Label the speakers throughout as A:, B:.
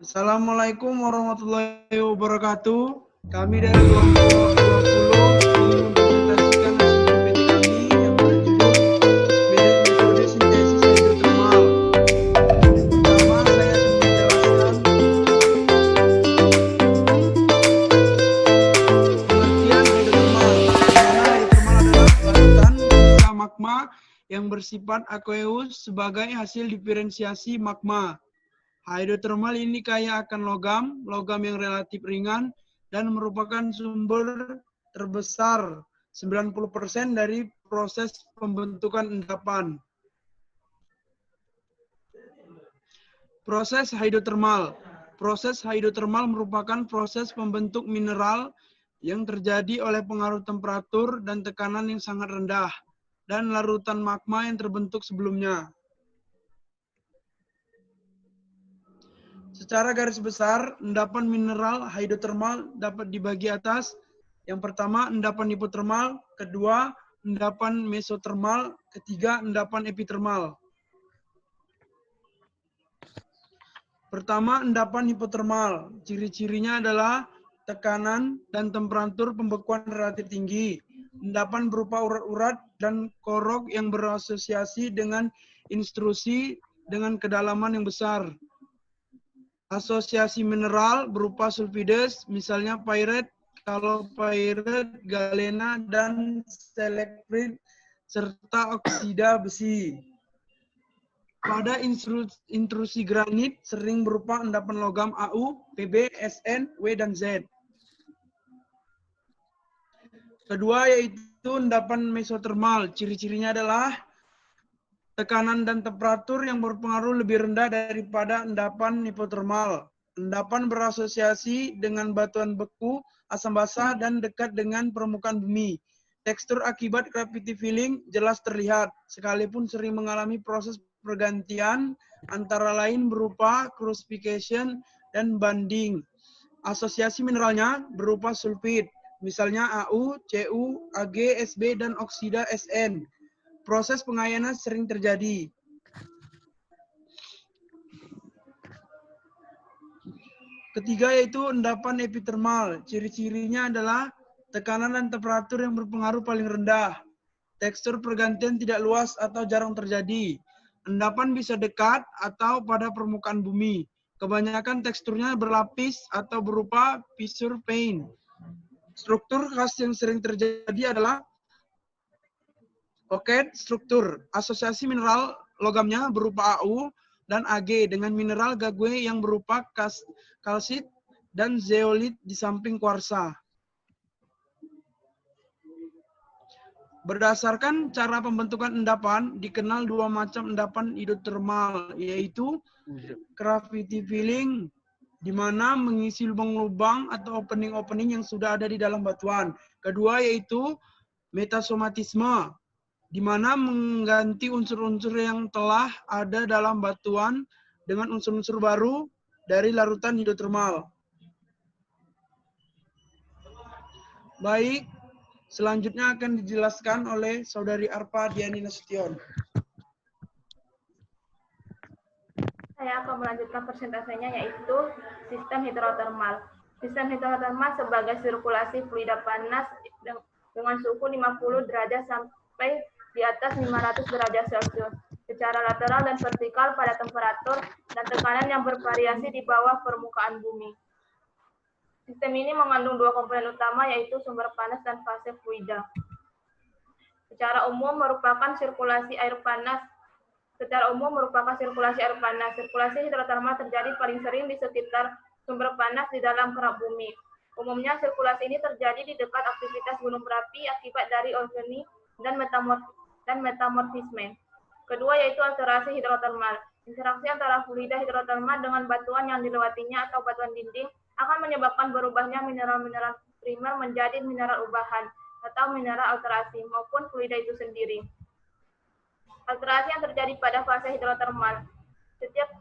A: Assalamualaikum warahmatullahi wabarakatuh. Kami dari kelompok 20 ingin mempresentasikan hasil PPT kami yang berjudul metode sintesis hidrotermal. Pertama, saya akan menjelaskan pengertian hidrotermal. Hidrotermal adalah larutan sisa magma yang bersifat aqueous sebagai hasil diferensiasi magma. Hidrotermal ini kaya akan logam yang relatif ringan dan merupakan sumber terbesar 90% dari proses pembentukan endapan. Proses hidrotermal. Proses hidrotermal merupakan proses pembentuk mineral yang terjadi oleh pengaruh temperatur dan tekanan yang sangat rendah dan larutan magma yang terbentuk sebelumnya. Secara garis besar, endapan mineral hidrotermal dapat dibagi atas. Yang pertama, endapan hipotermal. Kedua, endapan mesotermal. Ketiga, endapan epitermal. Pertama, endapan hipotermal. Ciri-cirinya adalah tekanan dan temperatur pembekuan relatif tinggi. Endapan berupa urat-urat dan korok yang berasosiasi dengan intrusi dengan kedalaman yang besar. Asosiasi mineral berupa sulfides, misalnya pyrite, kalopyrite, galena, dan stalagmite, serta oksida besi. Pada intrusi granit sering berupa endapan logam Au, Pb, Sn, W, dan Z. Kedua yaitu endapan mesotermal. Ciri-cirinya adalah tekanan dan temperatur yang berpengaruh lebih rendah daripada endapan hipotermal. Endapan berasosiasi dengan batuan beku, asam basah, dan dekat dengan permukaan bumi. Tekstur akibat gravity filling jelas terlihat, sekalipun sering mengalami proses pergantian, antara lain berupa crucification dan bonding. Asosiasi mineralnya berupa sulfid, misalnya Au, Cu, Ag, Sb, dan oksida Sn. Proses pengayanan sering terjadi. Ketiga yaitu endapan epitermal. Ciri-cirinya adalah tekanan dan temperatur yang berpengaruh paling rendah. Tekstur pergantian tidak luas atau jarang terjadi. Endapan bisa dekat atau pada permukaan bumi. Kebanyakan teksturnya berlapis atau berupa fissure vein. Struktur khas yang sering terjadi adalah pocket struktur. Asosiasi mineral logamnya berupa Au dan Ag dengan mineral gague yang berupa kalsit dan zeolit di samping kuarsa. Berdasarkan cara pembentukan endapan, dikenal dua macam endapan hidrotermal, yaitu gravity filling, di mana mengisi lubang-lubang atau opening-opening yang sudah ada di dalam batuan. Kedua yaitu metasomatisme, di mana mengganti unsur-unsur yang telah ada dalam batuan dengan unsur-unsur baru dari larutan hidrotermal. Baik, selanjutnya akan dijelaskan oleh Saudari Arpa Diani Nasution.
B: Saya akan melanjutkan persentasenya yaitu sistem hidrotermal. Sistem hidrotermal sebagai sirkulasi fluida panas dengan suhu 50 derajat sampai di atas 500 derajat Celcius secara lateral dan vertikal pada temperatur dan tekanan yang bervariasi di bawah permukaan bumi. Sistem ini mengandung dua komponen utama yaitu sumber panas dan fase fluida. Secara umum merupakan sirkulasi air panas. Sirkulasi hidrotermal terjadi paling sering di sekitar sumber panas di dalam kerak bumi. Umumnya sirkulasi ini terjadi di dekat aktivitas gunung berapi akibat dari orogeny dan metamorfisme. Kedua yaitu alterasi hidrotermal. Interaksi antara fluida hidrotermal dengan batuan yang dilewatinya atau batuan dinding akan menyebabkan berubahnya mineral-mineral primer menjadi mineral ubahan atau mineral alterasi maupun fluida itu sendiri. Alterasi yang terjadi pada fase hidrotermal. Setiap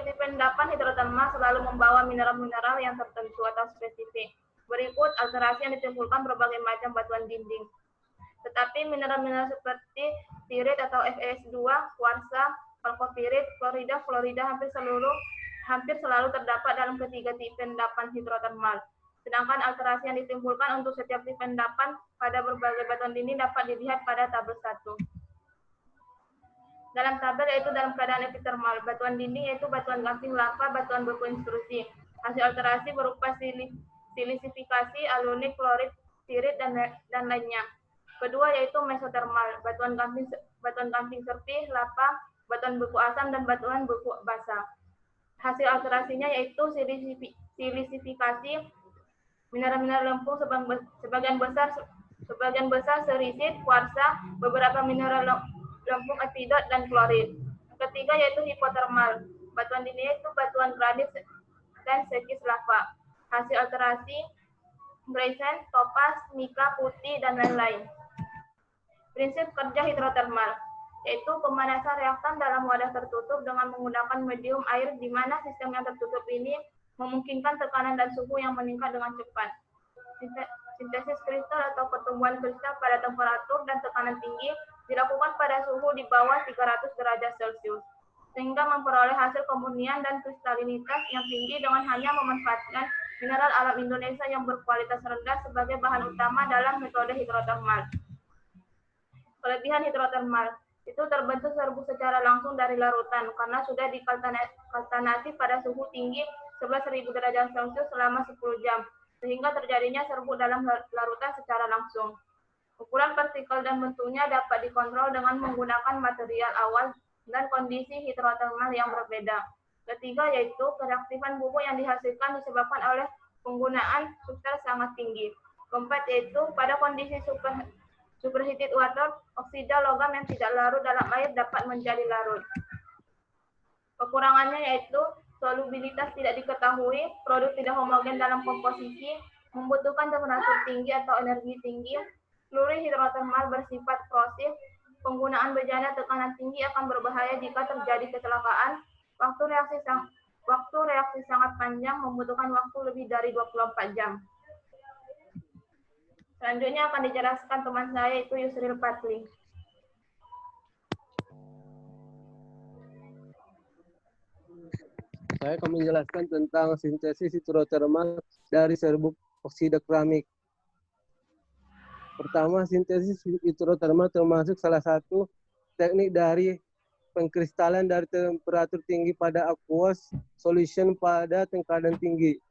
B: tipe endapan hidrotermal selalu membawa mineral-mineral yang tertentu atau spesifik. Berikut alterasi yang ditimbulkan berbagai macam batuan dinding. Tetapi mineral-mineral seperti pirit atau FeS2, kuarsa, kalkopirit, klorida hampir seluruh hampir selalu terdapat dalam ketiga tipe endapan hidrotermal. Sedangkan alterasi yang ditimbulkan untuk setiap tipe endapan pada berbagai batuan dinding dapat dilihat pada tabel 1. Dalam tabel yaitu dalam keadaan epitermal, batuan dinding yaitu batuan gamping lava, batuan beku intrusi. Hasil alterasi berupa silisifikasi, alunik, klorit, sirit, dan lainnya. Kedua yaitu mesotermal, batuan gamping serpih, lava, batuan beku asam, dan batuan beku basah. Hasil alterasinya yaitu silisifikasi, mineral-mineral lempung sebagian besar serisit, kuarsa, beberapa mineral lempung epidot, dan klorit. Ketiga yaitu hipotermal, batuan dinding yaitu batuan granit dan sekis lava. Hasil alterasi greisen, topas, mika, putih, dan lain-lain. Prinsip kerja hidrotermal yaitu pemanasan reaktan dalam wadah tertutup dengan menggunakan medium air di mana sistem yang tertutup ini memungkinkan tekanan dan suhu yang meningkat dengan cepat. Sintesis kristal atau pertumbuhan kristal pada temperatur dan tekanan tinggi dilakukan pada suhu di bawah 300 derajat Celcius, sehingga memperoleh hasil kemurnian dan kristalinitas yang tinggi dengan hanya memanfaatkan mineral alam Indonesia yang berkualitas rendah sebagai bahan utama dalam metode hidrotermal. Kelebihan hidrotermal itu terbentuk serbu secara langsung dari larutan karena sudah dikaltanasi pada suhu tinggi 11.000 derajat Celcius selama 10 jam, sehingga terjadinya serbu dalam larutan secara langsung. Ukuran partikel dan bentuknya dapat dikontrol dengan menggunakan material awal dan kondisi hidrotermal yang berbeda. Ketiga yaitu kereaktifan bubuk yang dihasilkan disebabkan oleh penggunaan substrat sangat tinggi. Keempat yaitu pada kondisi superheated water, oksida logam yang tidak larut dalam air dapat menjadi larut. Kekurangannya yaitu solubilitas tidak diketahui, produk tidak homogen dalam komposisi, membutuhkan temperatur tinggi atau energi tinggi, peluru hidrotermal bersifat korosif, penggunaan bejana tekanan tinggi akan berbahaya jika terjadi kecelakaan, waktu reaksi sangat panjang, membutuhkan waktu lebih dari 24 jam. Selanjutnya akan dijelaskan teman saya yaitu Yusril Patli.
C: Saya akan menjelaskan tentang sintesis hidrotermal dari serbuk oksida keramik. Pertama, sintesis hidrotermal termasuk salah satu teknik dari pengkristalan dari temperatur tinggi pada aqueous solution pada tekanan tinggi.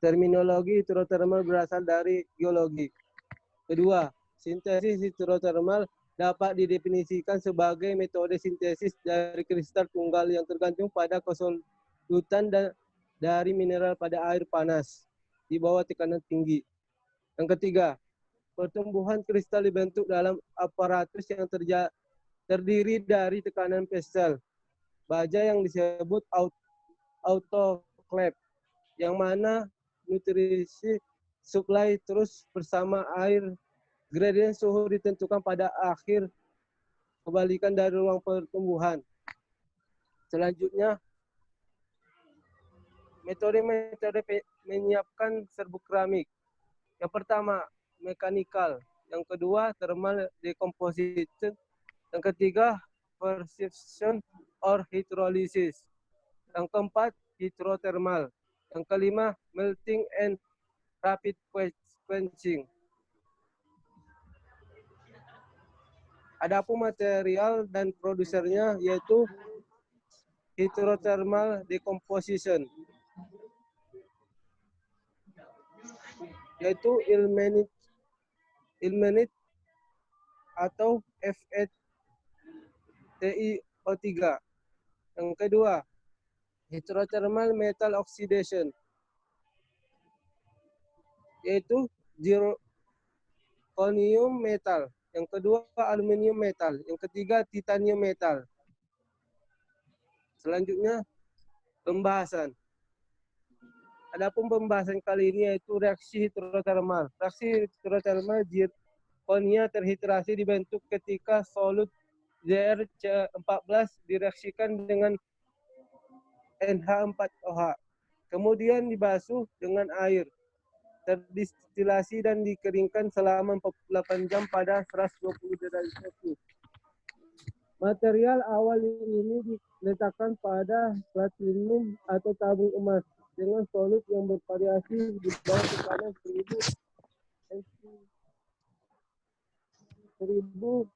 C: Terminologi hidrotermal berasal dari geologi. Kedua, sintesis hidrotermal dapat didefinisikan sebagai metode sintesis dari kristal tunggal yang tergantung pada kesolutan dari mineral pada air panas di bawah tekanan tinggi. Yang ketiga, pertumbuhan kristal dibentuk dalam aparatus yang terdiri dari tekanan Pascal, baja yang disebut autoclave, yang mana nutrisi supply terus bersama air. Gradien suhu ditentukan pada akhir kebalikan dari ruang pertumbuhan. Selanjutnya, metode menyiapkan serbuk keramik. Yang pertama, mekanikal. Yang kedua, thermal decomposition. Yang ketiga, perception or hydrolysis. Yang keempat, hidrotermal. Yang kelima, melting and rapid quenching. Adapun material dan produsernya yaitu hydrothermal decomposition, yaitu ilmenite atau FeTiO3. Yang kedua, hydrothermal metal oxidation, yaitu zirconium metal. Yang kedua, aluminium metal. Yang ketiga, titanium metal. Selanjutnya, pembahasan. Adapun pembahasan kali ini yaitu reaksi hidrotermal. Reaksi hidrotermal zirconia terhidrasi dibentuk ketika solut Zr14 direaksikan dengan NH4OH. Kemudian dibasuh dengan air, terdistilasi dan dikeringkan selama 48 jam pada 120 derajat Celcius. Material awal ini diletakkan pada platinum atau tabung emas dengan solid yang bervariasi di bawah tekanan 1000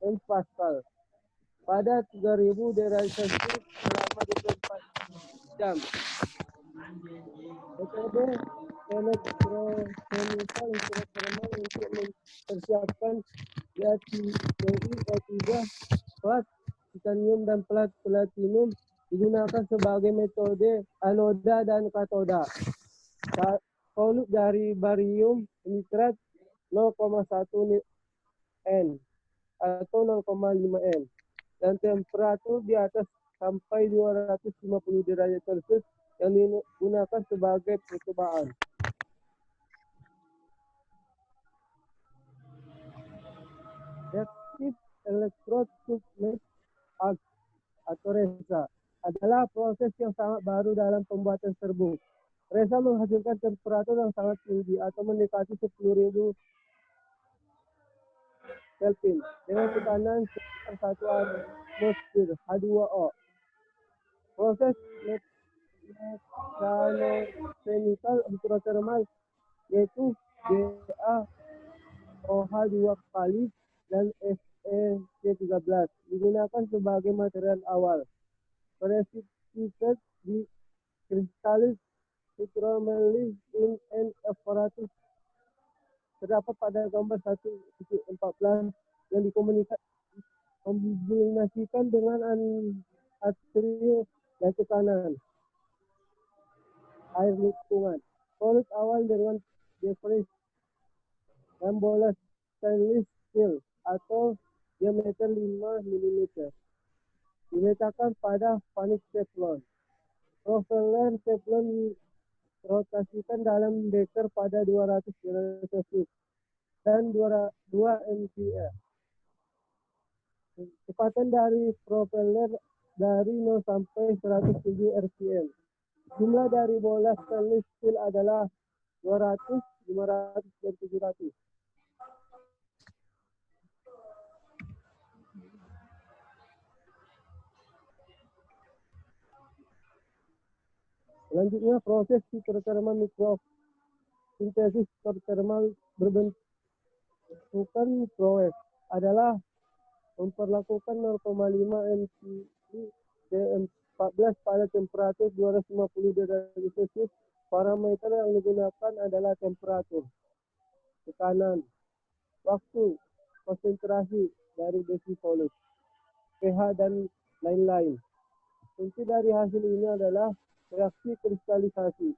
C: MPa pada 3000 derajat Celsius selama 24 jam. Metode elektrochemical hidrotermal untuk mempersiapkan Ti3 plat titanium dan plat platinum digunakan sebagai metode anoda dan katoda. Solut dari barium nitrat 0,1 N atau 0,5 N dan temperatur di atas sampai 250 derajat Celcius yang digunakan sebagai percobaan. Reactive electrode sublimate arc atau RESA adalah proses yang sangat baru dalam pembuatan serbuk. RESA menghasilkan temperatur yang sangat tinggi atau mendekati 10.000 Kelvin dengan tekanan sekitar 1 atmosfer H2O. Proses mechanical hidrotermal yaitu BaOH2 kali dan FeC13 digunakan sebagai material awal. Precipitate di crystalline hydromelase in an apparatus terdapat pada gambar 1.14 yang dikombinasikan dengan atrium dan tekanan air lingkungan. Solid awal dengan depresi dan bola stainless steel atau diameter 5 mm diletakkan pada panik teflon. Propeller teflon dirotasikan dalam beker pada 200 derajat Celcius dan 2 MPa. Kecepatan dari propeller dari 0 sampai 107 rpm. Jumlah dari bola stainless steel adalah 200, 500, dan 700. Selanjutnya, proses hidrotermal mikrosintesis hidrotermal berbentukan PROEF adalah memperlakukan 0,5 mCi C14 pada temperatur 250 derajat Celcius. Parameter yang digunakan adalah temperatur, tekanan, waktu, konsentrasi dari besi solut, pH, dan lain-lain. Kunci dari hasil ini adalah reaksi kristalisasi,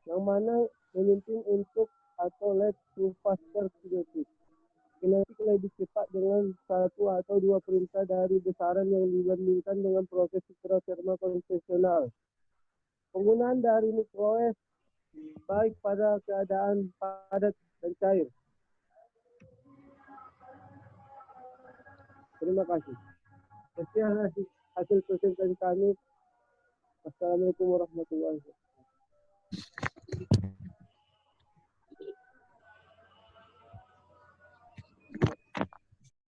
C: yang mana memimpin untuk atau lead to faster kinetic. Kinetik lebih cepat dengan satu atau dua perintah dari besaran yang dibandingkan dengan proses hidrotermal konvensional. Penggunaan dari mikroWave baik pada keadaan padat dan cair. Terima kasih. Sekian hasil presentasi kami. Assalamualaikum warahmatullahi wabarakatuh.